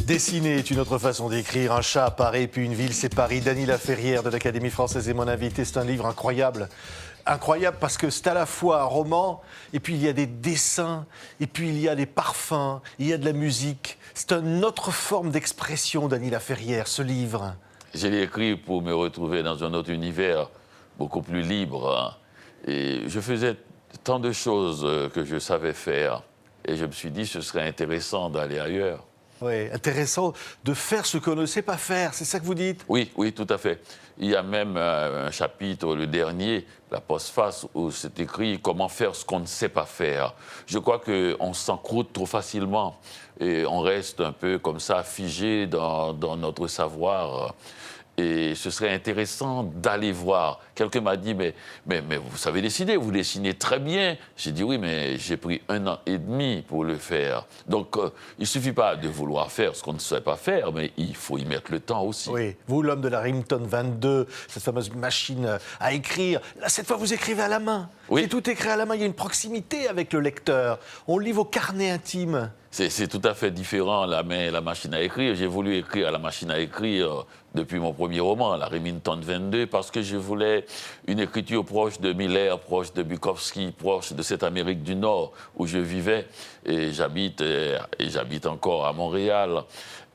Dessiner est une autre façon d'écrire. Un chat à Paris, puis une ville, c'est Paris. Dany Laferrière de l'Académie française est mon invité. C'est un livre incroyable. Incroyable parce que c'est à la fois un roman, et puis il y a des dessins, et puis il y a des parfums, il y a de la musique. C'est une autre forme d'expression, Dany Laferrière, ce livre. Je l'ai écrit pour me retrouver dans un autre univers, beaucoup plus libre. Hein. Et je faisais tant de choses que je savais faire. Et je me suis dit, ce serait intéressant d'aller ailleurs. Oui, intéressant de faire ce qu'on ne sait pas faire, c'est ça que vous dites? Oui, oui, tout à fait. Il y a même un chapitre, le dernier, la postface, où c'est écrit « Comment faire ce qu'on ne sait pas faire ». Je crois qu'on s'encroute trop facilement et on reste un peu comme ça, figé dans notre savoir. Et ce serait intéressant d'aller voir. Quelqu'un m'a dit, mais vous savez dessiner, vous dessinez très bien. J'ai dit, oui, mais j'ai pris 1 an et demi pour le faire. Donc, il ne suffit pas de vouloir faire ce qu'on ne sait pas faire, mais il faut y mettre le temps aussi. Oui, vous, l'homme de la Remington 22, cette fameuse machine à écrire, là, cette fois, vous écrivez à la main. Oui. C'est tout écrit à la main, il y a une proximité avec le lecteur. On lit vos carnets intimes. C'est tout à fait différent, la main et la machine à écrire. J'ai voulu écrire à la machine à écrire depuis mon premier roman, La Remington 22, parce que je voulais une écriture proche de Miller, proche de Bukowski, proche de cette Amérique du Nord où je vivais. Et j'habite encore à Montréal.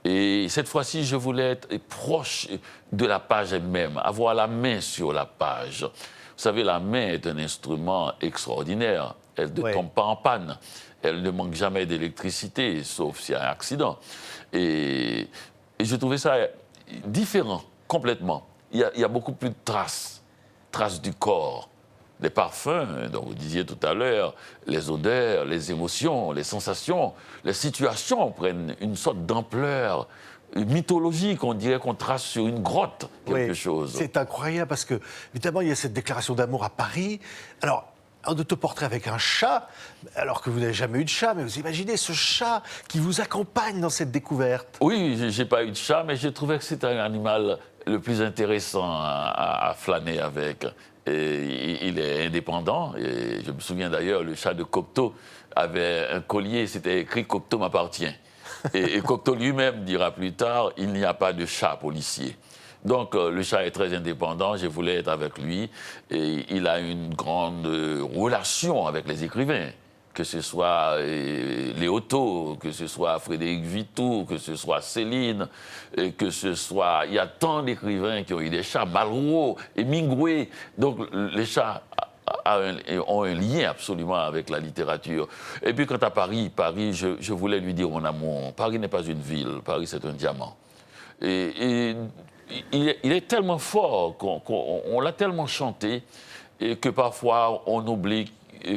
Et cette fois-ci, je voulais être proche de la page elle-même, avoir la main sur la page. Vous savez, la main est un instrument extraordinaire. Elle ne tombe pas en panne. Elle ne manque jamais d'électricité, sauf s'il y a un accident. Et je trouvais ça différent, complètement. Il y a beaucoup plus de traces du corps, des parfums, dont vous disiez tout à l'heure, les odeurs, les émotions, les sensations, les situations prennent une sorte d'ampleur mythologique, on dirait qu'on trace sur une grotte quelque chose. C'est incroyable parce que, évidemment, il y a cette déclaration d'amour à Paris. Alors, un autoportrait avec un chat, alors que vous n'avez jamais eu de chat, mais vous imaginez ce chat qui vous accompagne dans cette découverte. Oui, je n'ai pas eu de chat, mais j'ai trouvé que c'était un animal le plus intéressant à flâner avec. Et il est indépendant, et je me souviens d'ailleurs, le chat de Cocteau avait un collier, c'était écrit « Cocteau m'appartient ». Et Cocteau lui-même dira plus tard « Il n'y a pas de chat policier ». Donc, le chat est très indépendant, je voulais être avec lui. Et il a une grande relation avec les écrivains, que ce soit Léoto, que ce soit Frédéric Vitoux, que ce soit Céline, que ce soit... Il y a tant d'écrivains qui ont eu des chats, Malraux, Hemingway. Donc, les chats ont un lien absolument avec la littérature. Et puis, quant à Paris, je voulais lui dire mon amour. Paris n'est pas une ville, Paris c'est un diamant. Et il est tellement fort qu'on l'a tellement chanté et que parfois on oublie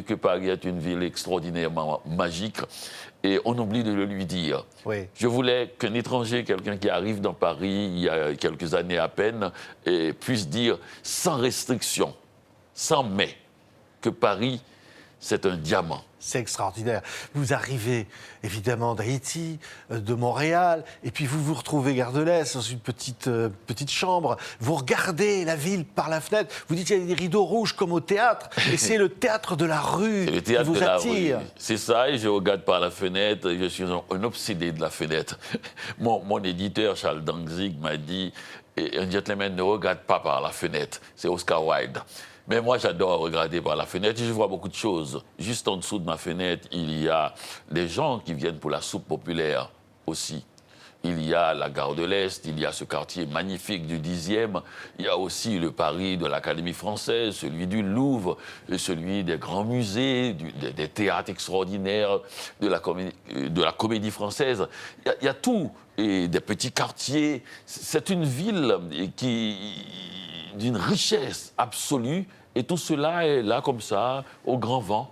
que Paris est une ville extraordinairement magique et on oublie de le lui dire. Oui. Je voulais qu'un étranger, quelqu'un qui arrive dans Paris il y a quelques années à peine, puisse dire sans restriction, sans mais, que Paris c'est un diamant. C'est extraordinaire. Vous arrivez évidemment d'Haïti, de Montréal, et puis vous vous retrouvez Gare de l'Est dans une petite chambre. Vous regardez la ville par la fenêtre. Vous dites qu'il y a des rideaux rouges comme au théâtre, et c'est le théâtre de la rue qui vous attire. C'est ça, et je regarde par la fenêtre. Je suis un obsédé de la fenêtre. Mon éditeur Charles Danzig m'a dit un gentleman ne regarde pas par la fenêtre. C'est Oscar Wilde. Mais moi, j'adore regarder par la fenêtre et je vois beaucoup de choses. Juste en dessous de ma fenêtre, il y a des gens qui viennent pour la soupe populaire aussi. Il y a la Gare de l'Est, il y a ce quartier magnifique du 10e. Il y a aussi le Paris de l'Académie française, celui du Louvre, celui des grands musées, des théâtres extraordinaires, de la comédie française. Il y a tout, et des petits quartiers. C'est une ville d'une richesse absolue. Et tout cela est là comme ça, au grand vent.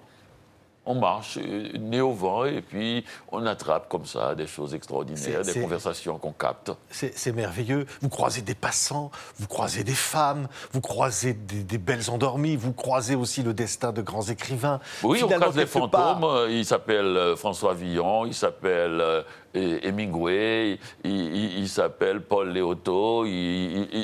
On marche, nez au vent, et puis on attrape comme ça des choses extraordinaires, des conversations qu'on capte. C'est merveilleux. Vous croisez des passants, vous croisez des femmes, vous croisez des belles endormies, vous croisez aussi le destin de grands écrivains. Oui, on croise des fantômes. Il s'appelle François Villon, il s'appelle Hemingway, il s'appelle Paul Léoto.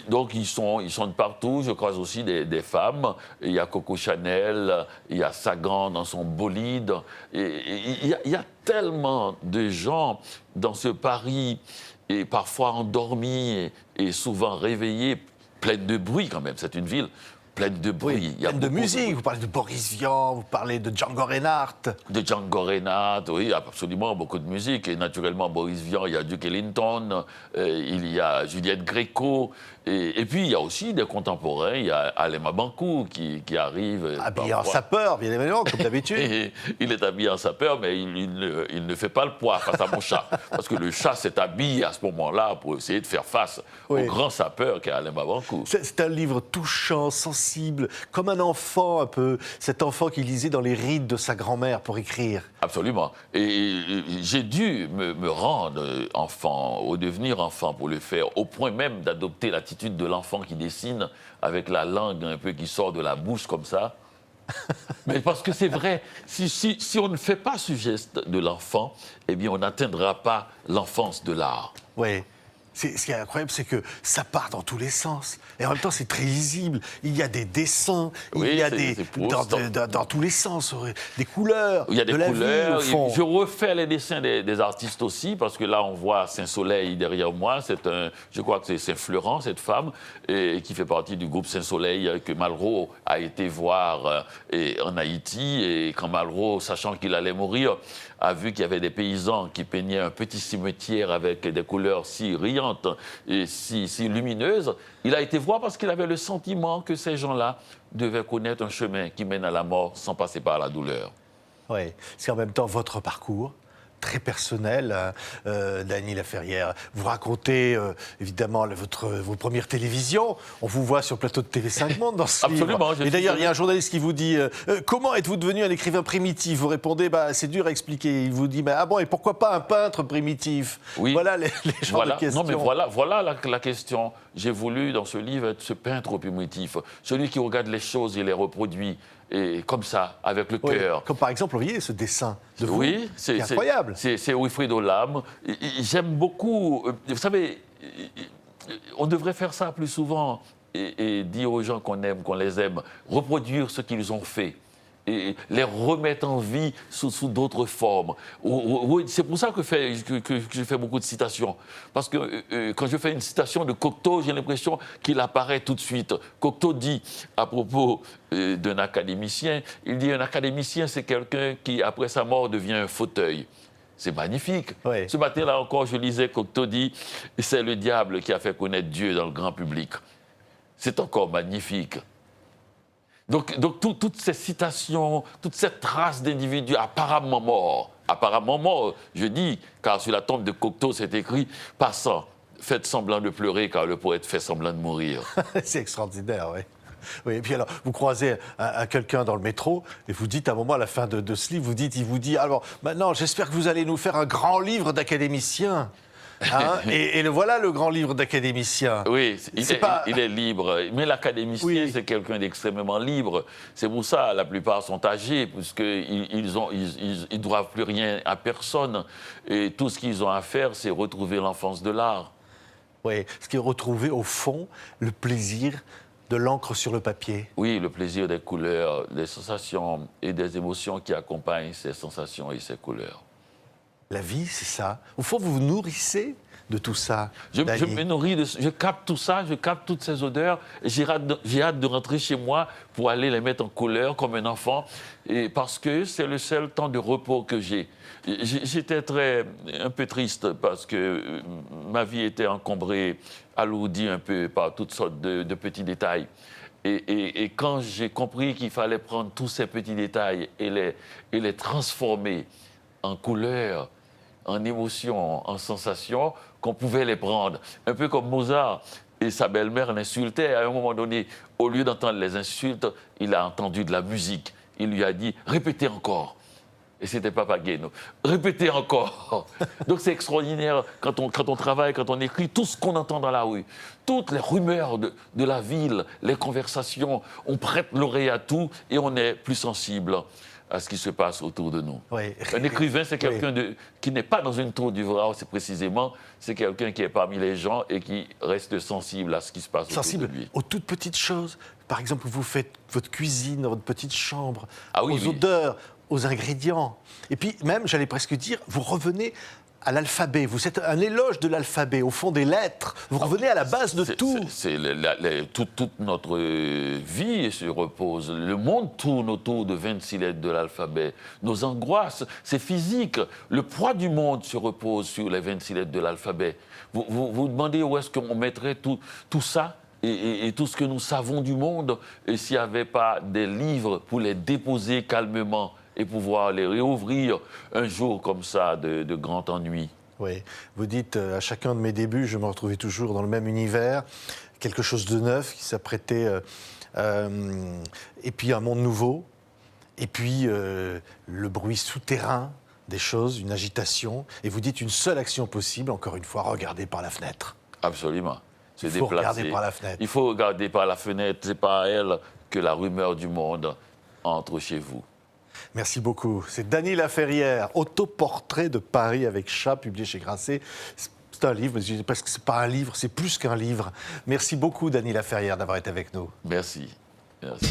Donc ils sont de partout. Je croise aussi des femmes. Il y a Coco Chanel, il y a Sagan dans son beau livre. Floyd. Il y a tellement de gens dans ce Paris, et parfois endormis et souvent réveillés, pleine de bruit quand même. C'est une ville pleine de bruit. Oui, Il y a pleine de beaucoup musique. Vous parlez de Boris Vian, vous parlez de Django Reinhardt. De Django Reinhardt, oui, absolument, beaucoup de musique. Et naturellement, Boris Vian, il y a Duke Ellington, il y a Juliette Gréco. Et puis, il y a aussi des contemporains. Il y a Alema Bankou qui arrive. Habillé en sapeur, bien évidemment, comme d'habitude. Il est habillé en sapeur, mais il ne fait pas le poids face à mon chat. Parce que le chat s'est habillé à ce moment-là pour essayer de faire face au grand sapeur qu'est Alema Bankou. C'est un livre touchant, sensible, comme un enfant un peu. Cet enfant qui lisait dans les rides de sa grand-mère pour écrire. Absolument. Et j'ai dû me rendre enfant, au devenir enfant pour le faire, au point même d'adopter l'attitude de l'enfant qui dessine avec la langue un peu qui sort de la bouche comme ça. Mais parce que c'est vrai, si on ne fait pas ce geste de l'enfant, eh bien on n'atteindra pas l'enfance de l'art. Oui. Ce qui est incroyable, c'est que ça part dans tous les sens. Et en même temps, c'est très lisible. Il y a des dessins, il y a dans tous les sens, des couleurs, il y a des de la couleurs. vie, au fond. Je refais les dessins des artistes aussi, parce que là, on voit Saint-Soleil derrière moi. Je crois que c'est Saint-Florent, cette femme, qui fait partie du groupe Saint-Soleil, que Malraux a été voir en Haïti. Et quand Malraux, sachant qu'il allait mourir, a vu qu'il y avait des paysans qui peignaient un petit cimetière avec des couleurs si riantes et si lumineuses, il a été voir parce qu'il avait le sentiment que ces gens-là devaient connaître un chemin qui mène à la mort sans passer par la douleur. Oui, c'est en même temps votre parcours, très personnel, Dany Laferrière. Vous racontez évidemment vos premières télévisions. On vous voit sur le plateau de TV5 Monde dans ce Absolument, livre. Et d'ailleurs, il y a un journaliste qui vous dit comment êtes-vous devenu un écrivain primitif? Vous répondez c'est dur à expliquer. Il vous dit ah bon, et pourquoi pas un peintre primitif? Oui. Voilà les genres de questions. Non, mais voilà la question. J'ai voulu dans ce livre être ce peintre primitif, celui qui regarde les choses et les reproduit. Et comme ça, avec le cœur. Comme par exemple, vous voyez ce dessin de vous, oui, c'est incroyable. C'est Wilfried Lam. J'aime beaucoup. Vous savez, on devrait faire ça plus souvent et dire aux gens qu'on aime, qu'on les aime, reproduire ce qu'ils ont fait. Et les remettre en vie sous d'autres formes. C'est pour ça que je fais beaucoup de citations. Parce que quand je fais une citation de Cocteau, j'ai l'impression qu'il apparaît tout de suite. Cocteau dit, à propos d'un académicien, il dit un académicien, c'est quelqu'un qui, après sa mort, devient un fauteuil. C'est magnifique. Oui. Ce matin-là encore, je lisais Cocteau dit, c'est le diable qui a fait connaître Dieu dans le grand public. C'est encore magnifique. Donc toutes ces citations, toutes ces traces d'individus apparemment morts, je dis, car sur la tombe de Cocteau, c'est écrit « Passant, faites semblant de pleurer, car le poète fait semblant de mourir. » C'est extraordinaire, oui. Oui, et puis alors, vous croisez quelqu'un dans le métro et vous dites à un moment, à la fin de ce livre, il vous dit « Alors, maintenant, j'espère que vous allez nous faire un grand livre d'académicien. » Hein, et voilà le grand livre d'académicien. Oui, il est libre. Mais l'académicien, c'est quelqu'un d'extrêmement libre. C'est pour ça, la plupart sont âgés, puisqu'ils ne doivent plus rien à personne. Et tout ce qu'ils ont à faire, c'est retrouver l'enfance de l'art. Oui, ce qui est retrouver, au fond, le plaisir de l'encre sur le papier. Oui, le plaisir des couleurs, des sensations et des émotions qui accompagnent ces sensations et ces coulères. La vie, c'est ça. Au fond, vous vous nourrissez de tout ça. Je me nourris je capte tout ça, je capte toutes ces odeurs. J'ai hâte de rentrer chez moi pour aller les mettre en couleur comme un enfant, et parce que c'est le seul temps de repos que j'ai. J'étais un peu triste parce que ma vie était encombrée, alourdie un peu par toutes sortes de petits détails. Et quand j'ai compris qu'il fallait prendre tous ces petits détails et les transformer en couleurs, en émotions, en sensations, qu'on pouvait les prendre. Un peu comme Mozart et sa belle-mère l'insultaient. À un moment donné, au lieu d'entendre les insultes, il a entendu de la musique. Il lui a dit « répétez encore ». Et c'était Papageno. Répétez encore. Donc c'est extraordinaire quand on travaille, quand on écrit, tout ce qu'on entend dans la rue, toutes les rumeurs de la ville, les conversations, on prête l'oreille à tout et on est plus sensible à ce qui se passe autour de nous. Oui. Un écrivain, c'est quelqu'un qui n'est pas dans une tour d'ivoire, c'est quelqu'un qui est parmi les gens et qui reste sensible à ce qui se passe autour de lui. Aux toutes petites choses. Par exemple, vous faites votre cuisine dans votre petite chambre, Ah oui, aux odeurs, aux ingrédients. Et puis même, j'allais presque dire, vous revenez à l'alphabet. Vous êtes un éloge de l'alphabet, au fond des lettres. Vous revenez à la base de tout. Toute notre vie se repose. Le monde tourne autour de 26 lettres de l'alphabet. Nos angoisses, c'est physique. Le poids du monde se repose sur les 26 lettres de l'alphabet. Vous demandez où est-ce qu'on mettrait tout ça et tout ce que nous savons du monde, et s'il n'y avait pas des livres pour les déposer calmement et pouvoir les réouvrir un jour comme ça de grand ennui. Oui, vous dites, à chacun de mes débuts, je me retrouvais toujours dans le même univers, quelque chose de neuf qui s'apprêtait, et puis un monde nouveau, et puis le bruit souterrain des choses, une agitation, et vous dites une seule action possible, encore une fois, regarder par la fenêtre. Absolument. Il faut regarder par la fenêtre. Il faut regarder par la fenêtre, c'est par elle que la rumeur du monde entre chez vous. Merci beaucoup. C'est Dany Laferrière, Autoportrait de Paris avec chat, publié chez Grasset. C'est un livre, parce que c'est pas un livre, c'est plus qu'un livre. Merci beaucoup, Dany Laferrière, d'avoir été avec nous. Merci. Merci.